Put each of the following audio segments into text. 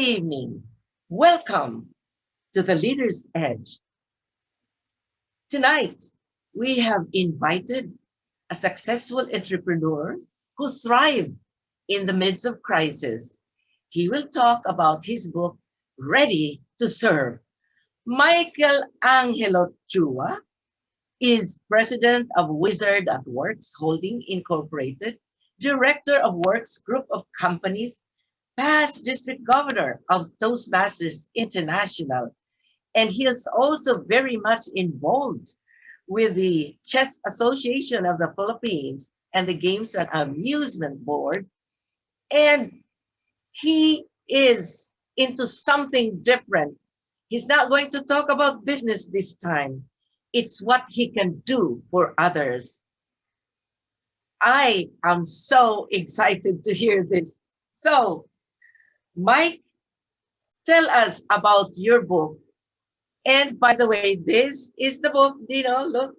evening. Welcome to the Leader's Edge. Tonight, we have invited a successful entrepreneur who thrived in the midst of crisis. He will talk about his book, Ready to Serve. Michael Angelo Chua is president of Wizard at WorX Holding Incorporated, director of WorX Group of Companies, past district governor of Toastmasters International, and he is also very much involved with the Chess Association of the Philippines and the Games and Amusement Board. And he is into something different. He's not going to talk about business this time. It's what he can do for others. I am so excited to hear this. So, Mike, tell us about your book. And by the way, this is the book, look,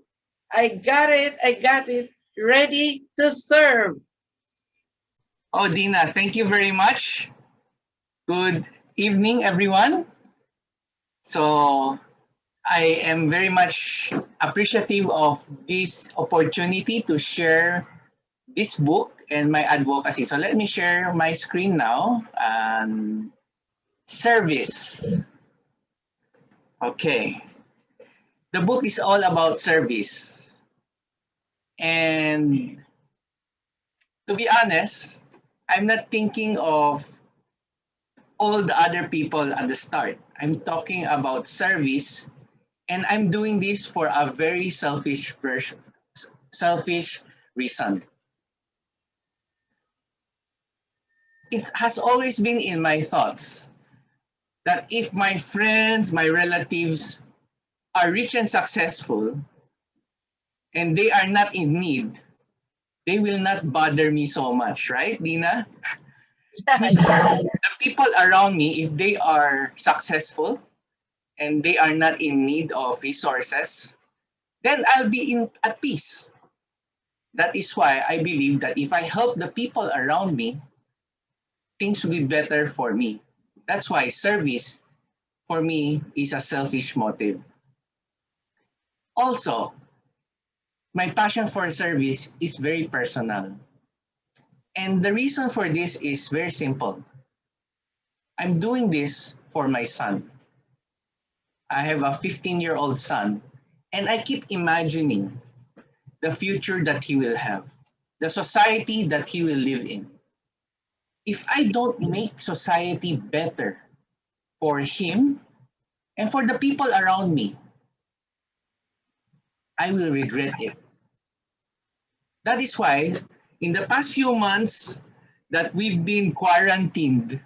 I got it, Ready to Serve. Oh, Dina, thank you very much. Good evening, everyone. So I am very much appreciative of this opportunity to share this book and my advocacy. So let me share my screen now. Service. Okay. The book is all about service. And to be honest, I'm not thinking of all the other people at the start. I'm talking about service, and I'm doing this for a very selfish reason. It has always been in my thoughts that if my friends, my relatives are rich and successful, and they are not in need, they will not bother me so much, right, Dina? The people around me, if they are successful and they are not in need of resources, then I'll be at peace. That is why I believe that if I help the people around me, things will be better for me. That's why service for me is a selfish motive. Also, my passion for service is very personal. And the reason for this is very simple. I'm doing this for my son. I have a 15-year-old son, and I keep imagining the future that he will have, the society that he will live in. If I don't make society better for him and for the people around me, I will regret it. That is why in the past few months that we've been quarantined,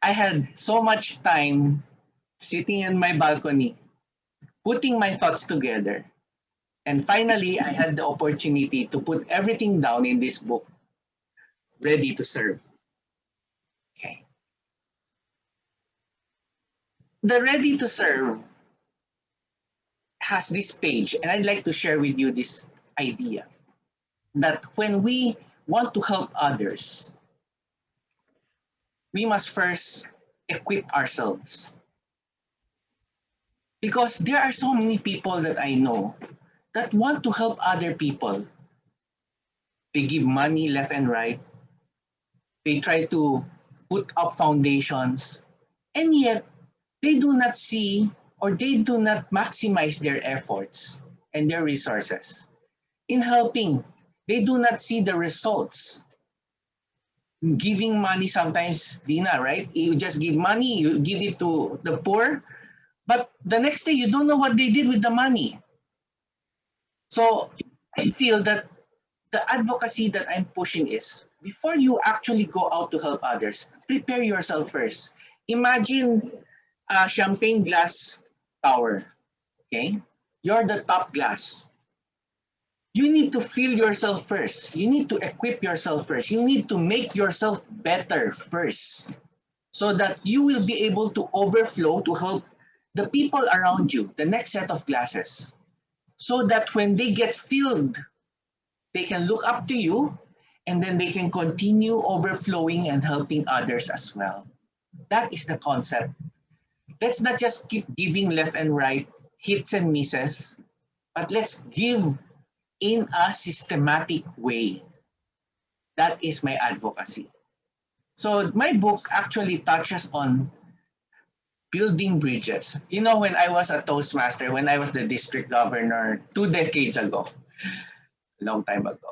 I had so much time sitting in my balcony, putting my thoughts together. And finally, I had the opportunity to put everything down in this book, Ready to Serve. Okay. The Ready to Serve has this page, and I'd like to share with you this idea that when we want to help others, we must first equip ourselves. Because there are so many people that I know that want to help other people. They give money left and right. They try to put up foundations, and yet they do not see or they do not maximize their efforts and their resources. In helping, they do not see the results. Giving money sometimes, Dina, right? You just give money, you give it to the poor, but the next day you don't know what they did with the money. So I feel that the advocacy that I'm pushing is, before you actually go out to help others, prepare yourself first. Imagine a champagne glass tower, okay? You're the top glass. You need to fill yourself first. You need to equip yourself first. You need to make yourself better first so that you will be able to overflow to help the people around you, the next set of glasses, so that when they get filled, they can look up to you and then they can continue overflowing and helping others as well. That is the concept. Let's not just keep giving left and right, hits and misses, but let's give in a systematic way. That is my advocacy. So my book actually touches on building bridges. You know, when I was a Toastmaster, when I was the district governor 2 decades ago, a long time ago,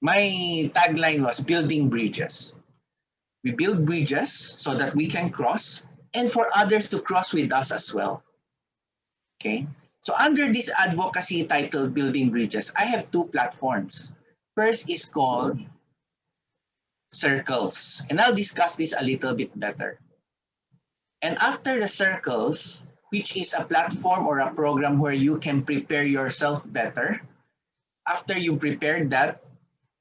my tagline was building bridges. We build bridges so that we can cross and for others to cross with us as well. Okay. So under this advocacy title, Building Bridges, I have two platforms. First is called Circles, and I'll discuss this a little bit better. And after the Circles, which is a platform or a program where you can prepare yourself better, after you prepared that,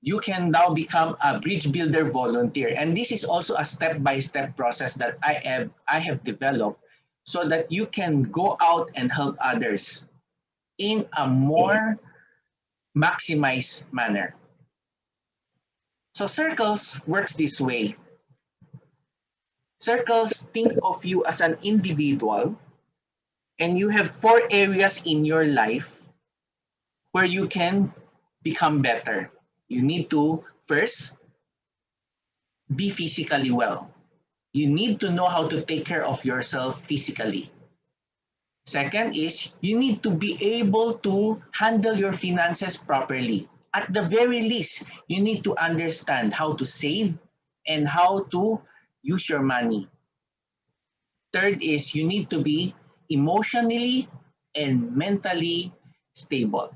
you can now become a bridge builder volunteer. And this is also a step-by-step process that I have developed so that you can go out and help others in a more maximized manner. So Circles works this way. Circles think of you as an individual, and you have 4 areas in your life where you can become better. You need to first be physically well. You need to know how to take care of yourself physically. Second is you need to be able to handle your finances properly. At the very least, you need to understand how to save and how to use your money. Third is you need to be emotionally and mentally stable.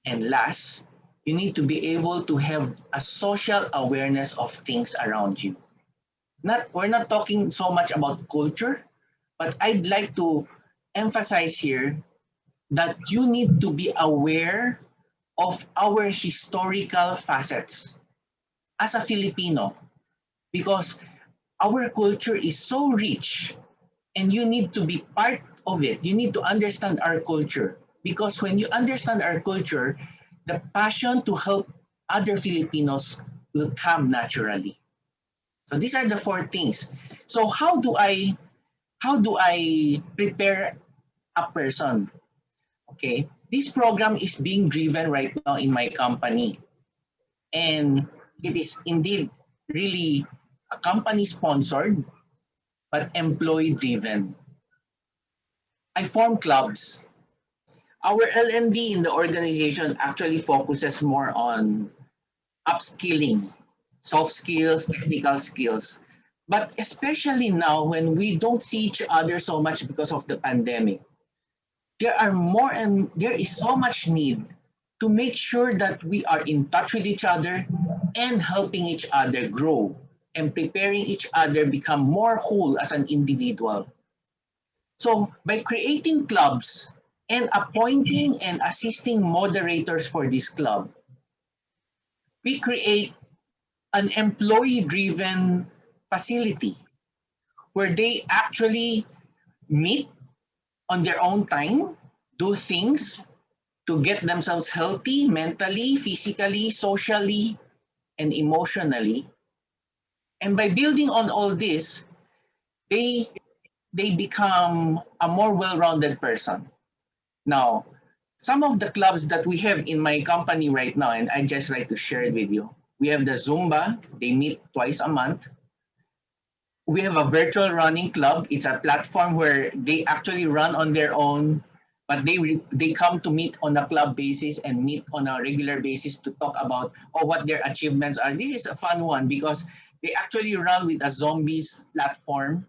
And last, you need to be able to have a social awareness of things around you. We're not talking so much about culture, but I'd like to emphasize here that you need to be aware of our historical facets as a Filipino, because our culture is so rich and you need to be part of it. You need to understand our culture, because when you understand our culture, the passion to help other Filipinos will come naturally. So these are the 4 things. So how do I prepare a person? Okay, this program is being driven right now in my company, and it is indeed really a company sponsored but employee driven. I form clubs. Our LMD in the organization actually focuses more on upskilling, soft skills, technical skills. But especially now when we don't see each other so much because of the pandemic, there is so much need to make sure that we are in touch with each other and helping each other grow and preparing each other become more whole as an individual. So by creating clubs and appointing and assisting moderators for this club, we create an employee-driven facility where they actually meet on their own time, do things to get themselves healthy mentally, physically, socially, and emotionally. And by building on all this, they become a more well-rounded person. Now, some of the clubs that we have in my company right now, and I just like to share it with you. We have the Zumba, they meet twice a month. We have a virtual running club. It's a platform where they actually run on their own, but they come to meet on a club basis and meet on a regular basis to talk about what their achievements are. This is a fun one because they actually run with a zombies platform.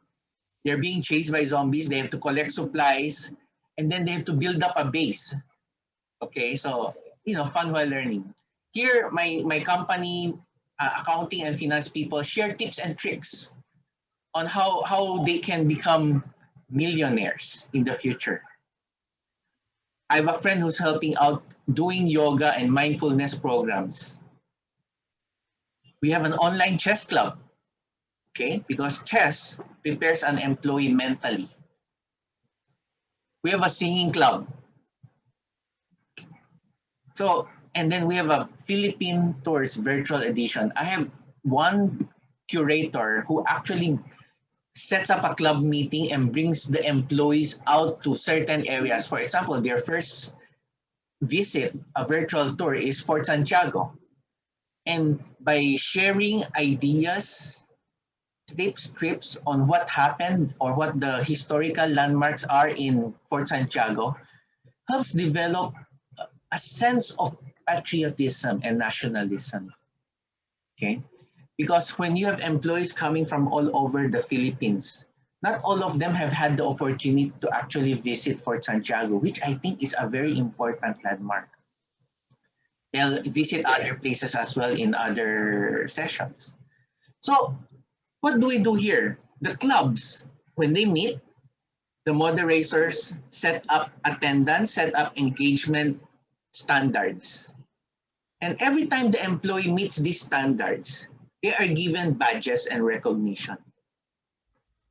They're being chased by zombies. They have to collect supplies, and then they have to build up a base. Okay, so fun while learning. Here, my company, accounting and finance people share tips and tricks on how they can become millionaires in the future. I have a friend who's helping out doing yoga and mindfulness programs. We have an online chess club, okay, because chess prepares an employee mentally. We have a singing club. So, and then we have a Philippine Tours virtual edition. I have one curator who actually sets up a club meeting and brings the employees out to certain areas. For example, their first visit, a virtual tour, is Fort Santiago. And by sharing ideas, trips on what happened or what the historical landmarks are in Fort Santiago, helps develop a sense of patriotism and nationalism. Okay? Because when you have employees coming from all over the Philippines, not all of them have had the opportunity to actually visit Fort Santiago, which I think is a very important landmark. They'll visit other places as well in other sessions. So what do we do here? The clubs, when they meet, the moderators set up attendance, set up engagement standards. And every time the employee meets these standards, they are given badges and recognition.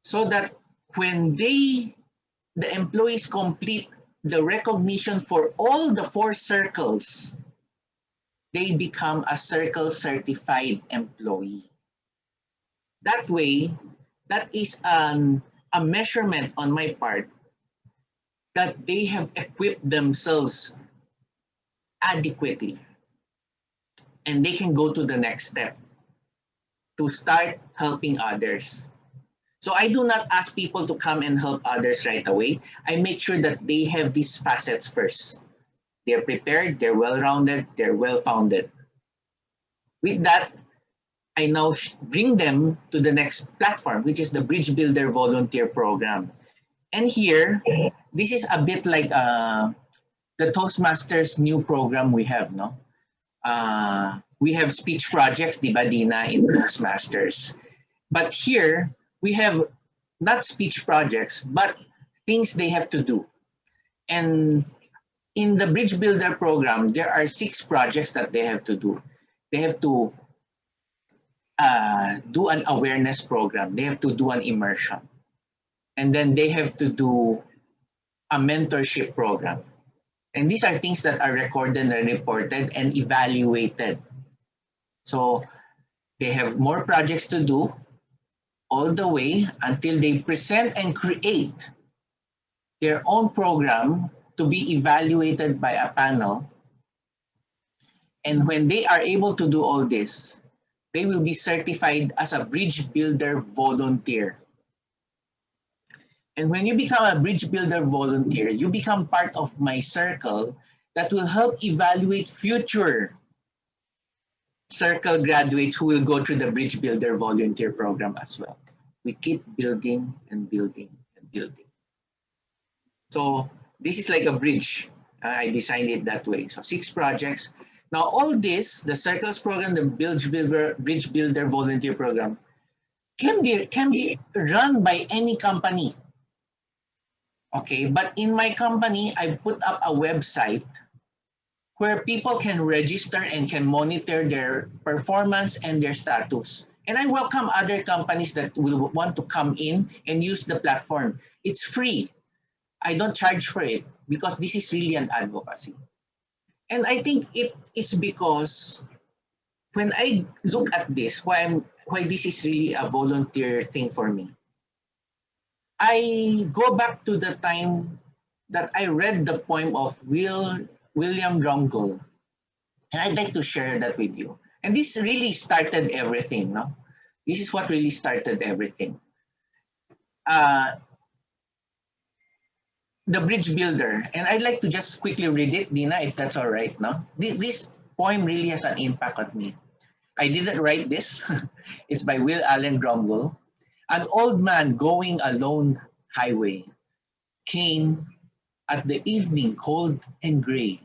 So that when the employees complete the recognition for all the 4 circles, they become a circle certified employee. That way, that is a measurement on my part that they have equipped themselves adequately. And they can go to the next step to start helping others. So I do not ask people to come and help others right away. I make sure that they have these facets first. They're prepared, they're well-rounded, they're well-founded. With that, I now bring them to the next platform, which is the Bridge Builder Volunteer Program. And here, this is a bit like the Toastmasters new program we have, no? We have speech projects, di ba, Dina, in Toastmasters. But here, we have not speech projects, but things they have to do. And in the Bridge Builder program, there are 6 projects that they have to do. They have to do an awareness program. They have to do an immersion. And then they have to do a mentorship program. And these are things that are recorded and reported and evaluated. So they have more projects to do all the way until they present and create their own program to be evaluated by a panel. And when they are able to do all this, they will be certified as a Bridge Builder Volunteer. And when you become a Bridge Builder Volunteer, you become part of my circle that will help evaluate future circle graduates who will go through the Bridge Builder Volunteer program as well. We keep building and building and building. So this is like a bridge. I designed it that way. So 6 projects. Now all this, the circles program, the Bridge Builder Volunteer program, can be run by any company. Okay, but in my company, I put up a website where people can register and can monitor their performance and their status. And I welcome other companies that will want to come in and use the platform. It's free. I don't charge for it because this is really an advocacy. And I think it is because when I look at this, why this is really a volunteer thing for me, I go back to the time that I read the poem of William Dromgoole. And I'd like to share that with you. And this really started everything, no? This is what really started everything. The Bridge Builder. And I'd like to just quickly read it, Dina, if that's all right, no? This poem really has an impact on me. I didn't write this. It's by Will Allen Dromgoole. An old man going alone highway came at the evening cold and gray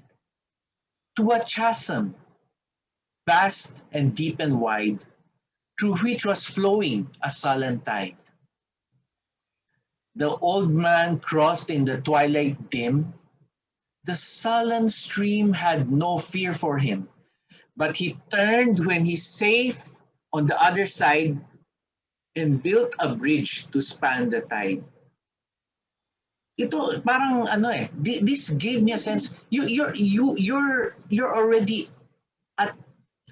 to a chasm, vast and deep and wide, through which was flowing a sullen tide. The old man crossed in the twilight dim. The sullen stream had no fear for him, but he turned when he's safe on the other side and built a bridge to span the tide. Ito parang ano this gave me a sense you're already at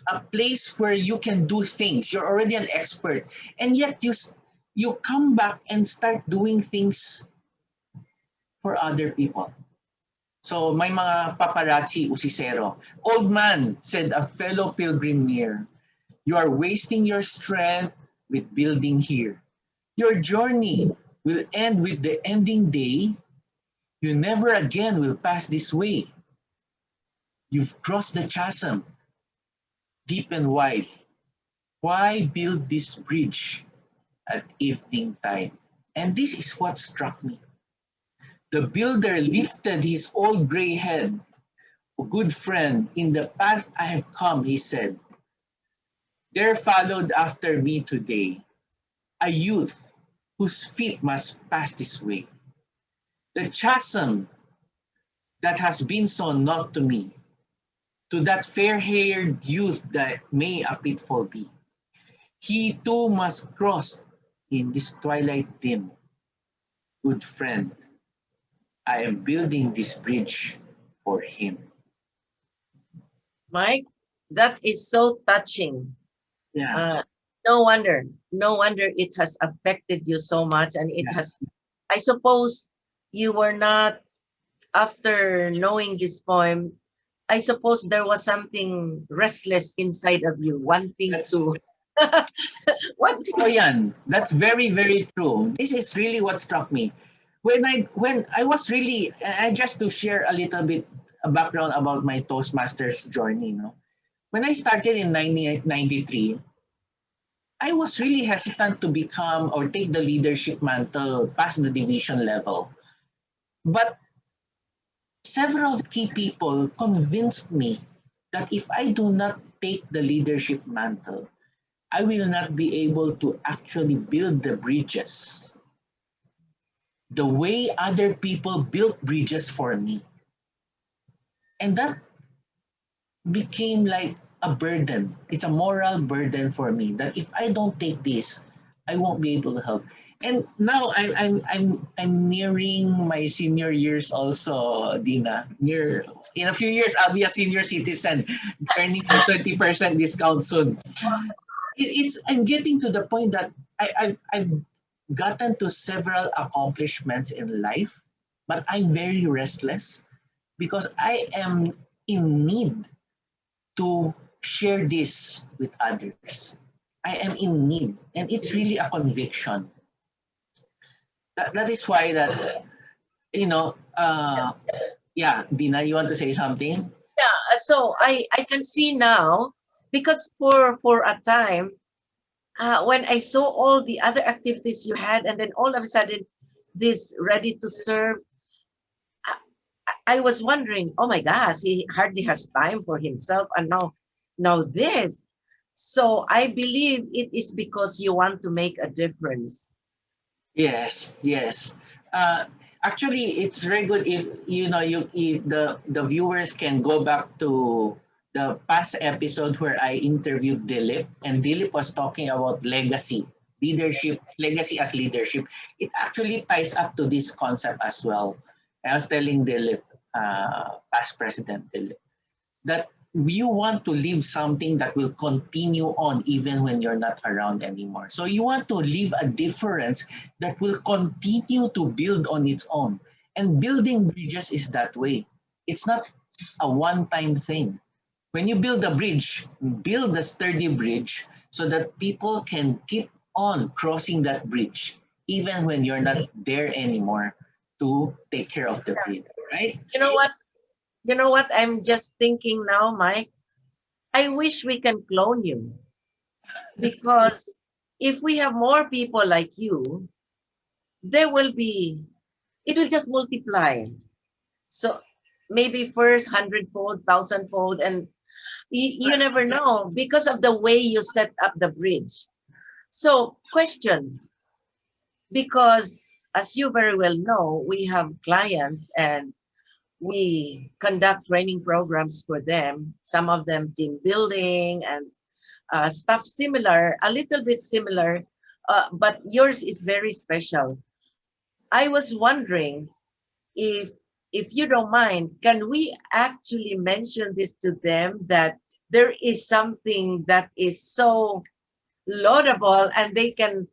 a place where you can do things. You're already an expert, and yet you come back and start doing things for other people. So may mga paparazzi usisero. Old man, said a fellow pilgrim near, you are wasting your strength with building here. Your journey will end with the ending day. You never again will pass this way. You've crossed the chasm, deep and wide. Why build this bridge at evening time? And this is what struck me. The builder lifted his old gray head. Good friend, in the path I have come, he said, there followed after me today a youth whose feet must pass this way. The chasm that has been so known to me, to that fair-haired youth that may a pitfall be. He too must cross in this twilight dim. Good friend, I am building this bridge for him. Mike, that is so touching. Yeah. No wonder it has affected you so much, and it Yeah. has. I suppose you were not, after knowing this poem, I suppose there was something restless inside of you, wanting That's, to, wanting. oh, yan. That's very, very true. This is really what struck me. When I was really, just to share a little bit a background about my Toastmasters journey, no? When I started in 1993, I was really hesitant to become or take the leadership mantle past the division level. But several key people convinced me that if I do not take the leadership mantle, I will not be able to actually build the bridges the way other people built bridges for me. And that became like a burden. It's a moral burden for me that if I don't take this, I won't be able to help. And now I'm nearing my senior years also, Dina. In a few years, I'll be a senior citizen, earning a 20% discount soon. I'm getting to the point that I've gotten to several accomplishments in life, but I'm very restless because I am in need to share this with others. I am in need, and it's really a conviction. That is why that, you know, yeah, Dina, you want to say something? Yeah, so I can see now, because for a time, when I saw all the other activities you had, and then all of a sudden, this ready to serve, I, I was wondering, oh my gosh, he hardly has time for himself, and now this. So I believe it is because you want to make a difference. Yes, yes. Uh, Actually, it's very good if if the viewers can go back to the past episode where I interviewed Dilip, and Dilip was talking about legacy, leadership, legacy as leadership. It actually ties up to this concept as well. I was telling Dilip, past President Dilip, that you want to leave something that will continue on even when you're not around anymore. So you want to leave a difference that will continue to build on its own. And building bridges is that way. It's not a one-time thing. When you build a bridge, build a sturdy bridge so that people can keep on crossing that bridge even when you're not there anymore to take care of the bridge, right? You know what? You know what? I'm just thinking now, Mike. I wish we can clone you, because if we have more people like you, there will be, it will just multiply. So maybe first hundredfold, thousandfold, and you never know because of the way you set up the bridge. So question, because as you very well know, we have clients and we conduct training programs for them, some of them team building and stuff similar, a little bit similar, but yours is very special. I was wondering if if you don't mind, can we actually mention this to them, that there is something that is so laudable, and they can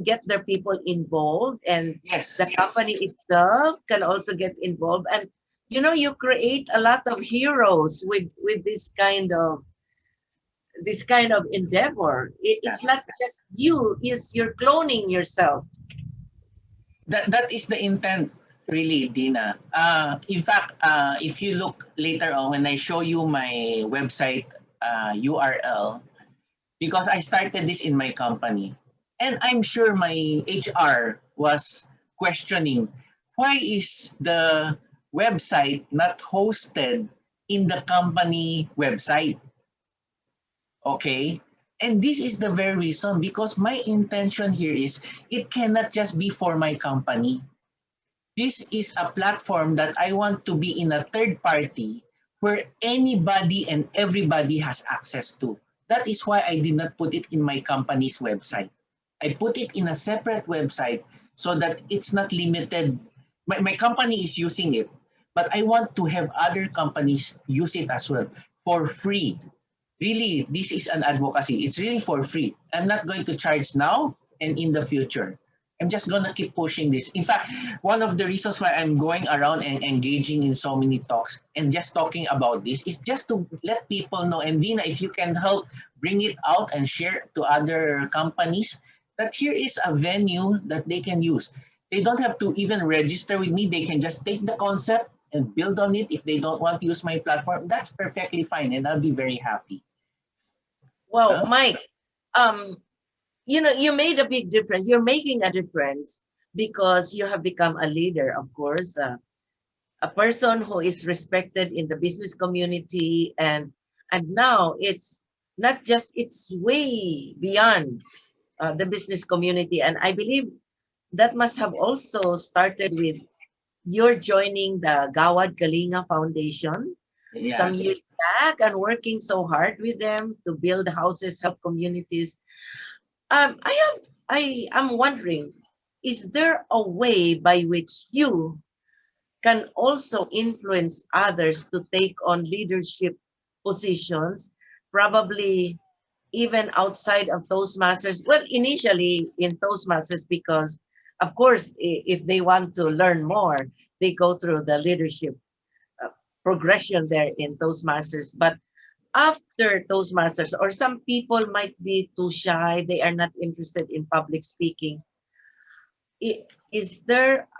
get their people involved, and the Yes. company itself can also get involved. And you create a lot of heroes with this kind of endeavor. Yeah. It's not just you're cloning yourself. That is the intent, really, Dina. In fact, if you look later on when I show you my website URL, because I started this in my company, and I'm sure my HR was questioning why is the website not hosted in the company website. Okay. And this is the very reason, because my intention here is it cannot just be for my company. This is a platform that I want to be in a third party where anybody and everybody has access to. That is why I did not put it in my company's website. I put it in a separate website so that it's not limited. My company is using it, but I want to have other companies use it as well for free. Really, this is an advocacy. It's really for free. I'm not going to charge now and in the future. I'm just gonna keep pushing this. In fact, one of the reasons why I'm going around and engaging in so many talks and just talking about this is just to let people know. And Dina, if you can help bring it out and share to other companies that here is a venue that they can use. They don't have to even register with me. They can just take the concept and build on it. If they don't want to use my platform, that's perfectly fine, and I'll be very happy. Well, Huh? Mike, um, you made a big difference. You're making a difference because you have become a leader, of course, a person who is respected in the business community, and now it's not just, it's way beyond the business community. And I believe that must have also started with your joining the Gawad Kalinga Foundation some Yeah. years back and working so hard with them to build houses, help communities. I am wondering, is there a way by which you can also influence others to take on leadership positions, probably even outside of Toastmasters? Well, initially in Toastmasters, because of course, if they want to learn more, they go through the leadership uh, progression there in Toastmasters. But after Toastmasters, or some people might be too shy, they are not interested in public speaking.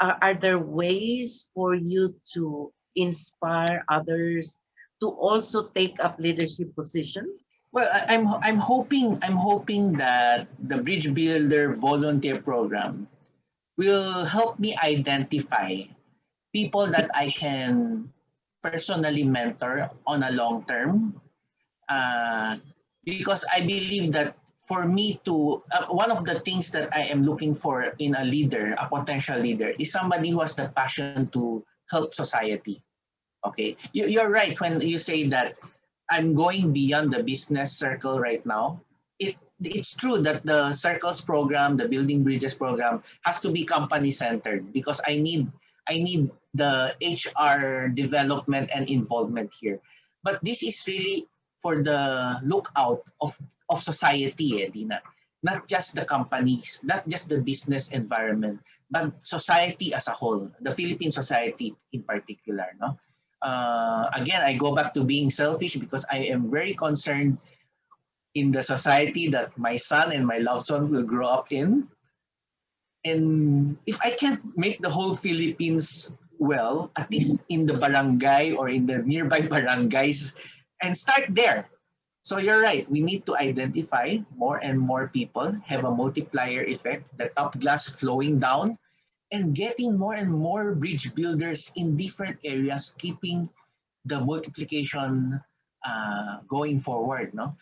Are there ways for you to inspire others to also take up leadership positions? Well, I'm hoping that the Bridge Builder volunteer program will help me identify people that I can personally mentor on a long term. Uh, because I believe that for me to one of the things that I am looking for in a leader, a potential leader, is somebody who has the passion to help society. Okay, you're right when you say that I'm going beyond the business circle right now. It's true that the circles program, the building bridges program, has to be company centered because I need the HR development and involvement here. But this is really for the lookout of society, Dina. Not just the companies, not just the business environment, but society as a whole, the Philippine society in particular. No, again, I go back to being selfish because I am very concerned in the society that my son and my loved one will grow up in. And if I can't make the whole Philippines well, at least in the barangay or in the nearby barangays, and start there. So you're right. We need to identify more and more people, have a multiplier effect, the top glass flowing down, and getting more and more bridge builders in different areas, keeping the multiplication going forward. No,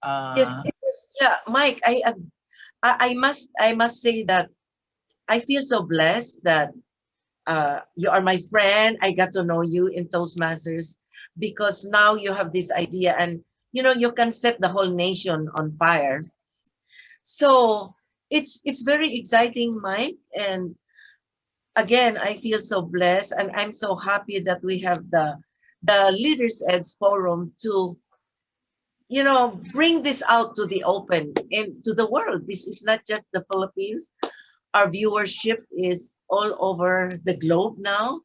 Yes, uh, because, yeah, Mike, I must say that I feel so blessed that you are my friend. I got to know you in Toastmasters because now you have this idea, and you can set the whole nation on fire. So it's very exciting, Mike. And again, I feel so blessed, and I'm so happy that we have the Leaders Edge Forum to bring this out to the open and to the world. This is not just the Philippines. Our viewership is all over the globe now.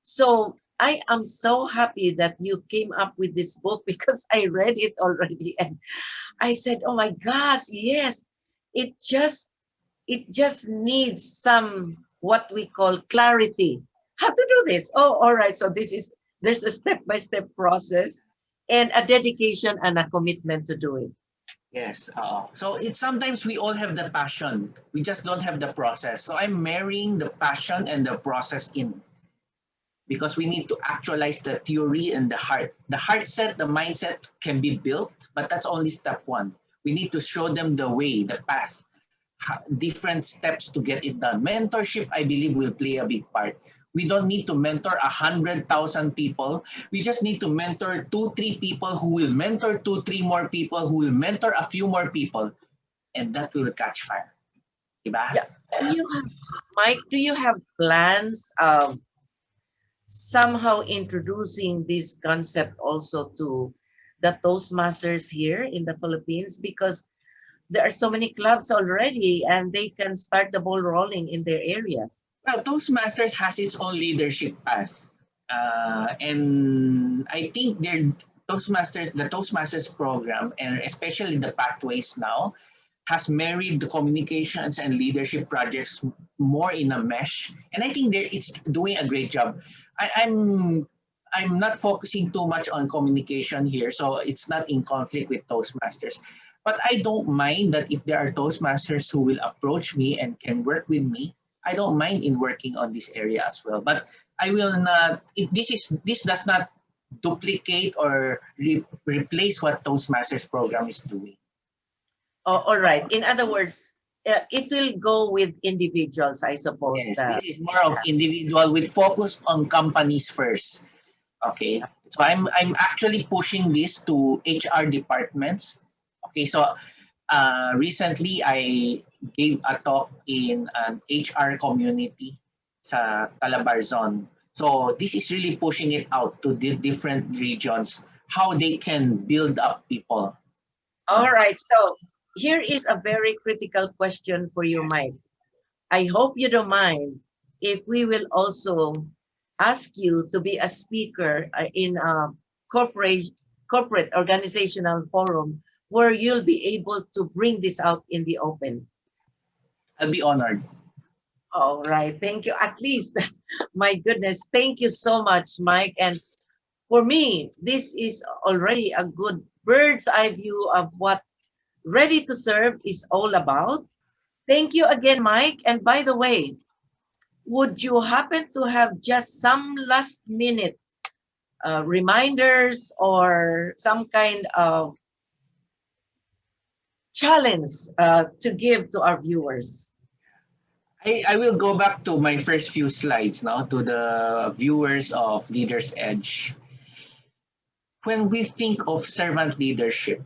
So I am so happy that you came up with this book because I read it already and I said, "Oh my gosh, yes. It just it just needs some what we call clarity. How to do this? Oh, all right. So there's a step-by-step process and a dedication and a commitment to do it." Yes. So it's sometimes we all have the passion. We just don't have the process. So I'm marrying the passion and the process in because we need to actualize the theory and the heart. The heart set, the mindset can be built, but that's only step one. We need to show them the way, the path, different steps to get it done. Mentorship, I believe, will play a big part. We don't need to mentor 100,000 people. We just need to mentor 2, 3 people who will mentor 2, 3 more people who will mentor a few more people, and that will catch fire. Diba? Yeah. Mike, do you have plans of somehow introducing this concept also to the Toastmasters here in the Philippines? Because there are so many clubs already and they can start the ball rolling in their areas. Well, Toastmasters has its own leadership path. And I think the Toastmasters program, and especially the pathways now, has married the communications and leadership projects more in a mesh. And I think it's doing a great job. I'm not focusing too much on communication here, so it's not in conflict with Toastmasters. But I don't mind that if there are Toastmasters who will approach me and can work with me, I don't mind in working on this area as well. But I will not. This does not duplicate or replace what Toastmasters program is doing. Oh, all right. In other words, it will go with individuals, I suppose. Yes, this is more of individual with focus on companies first. Okay, so I'm actually pushing this to HR departments. Okay, so recently I gave a talk in an HR community sa Calabarzon. So this is really pushing it out to the different regions, how they can build up people. All right. So here is a very critical question for you, Yes. Mike. I hope you don't mind if we will also ask you to be a speaker in a corporate corporate organizational forum where you'll be able to bring this out in the open. I'll be honored. All right. Thank you. At least, my goodness, thank you so much, Mike. And for me, this is already a good bird's eye view of what Ready to Serve is all about. Thank you again, Mike. And by the way, would you happen to have just some last minute reminders or some kind of challenge to give to our viewers? I will go back to my first few slides now to the viewers of Leaders Edge. When we think of servant leadership,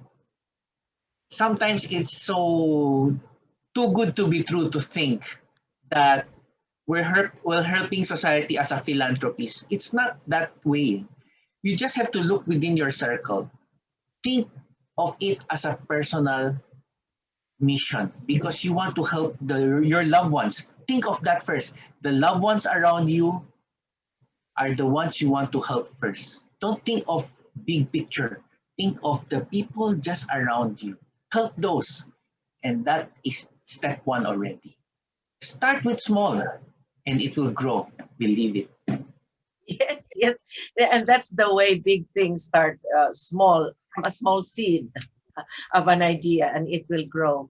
sometimes it's so too good to be true to think that we're helping society as a philanthropist. It's not that way. You just have to look within your circle. Think of it as a personal mission because you want to help your loved ones. Think of that first. The loved ones around you are the ones you want to help first. Don't think of big picture. Think of the people just around you. Help those. And that is step one already. Start with small and it will grow. Believe it. Yes, yes. And that's the way big things start small, from a small seed of an idea, and it will grow.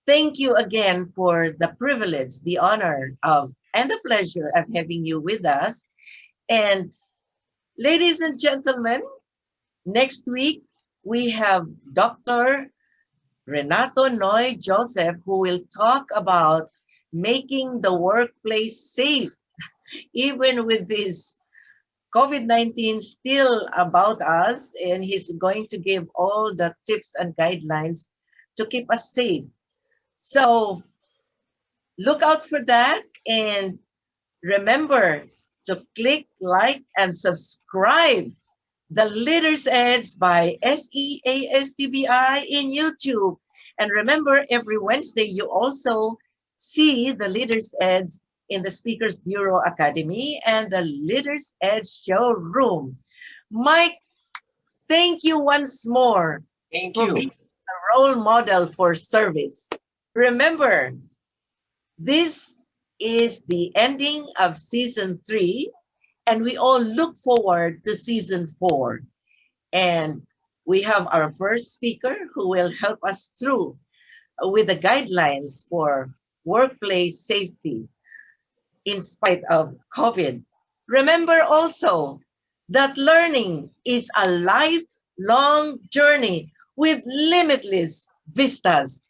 Thank you again for the privilege, the honor of, and the pleasure of having you with us. And ladies and gentlemen, next week we have Dr. Renato Noy Joseph, who will talk about making the workplace safe, even with this COVID-19 still about us, and he's going to give all the tips and guidelines to keep us safe. So look out for that, and remember to click, like, and subscribe The Leaders Edge by SEASTBI in YouTube. And remember, every Wednesday, you also see the Leaders Edge in the Speakers Bureau Academy and the Leaders Edge Showroom. Mike, thank you once more Thank for you. being a role model for service. Remember, this is the ending of season 3, and we all look forward to season 4. And we have our first speaker who will help us through with the guidelines for workplace safety in spite of COVID. Remember also that learning is a lifelong journey with limitless vistas.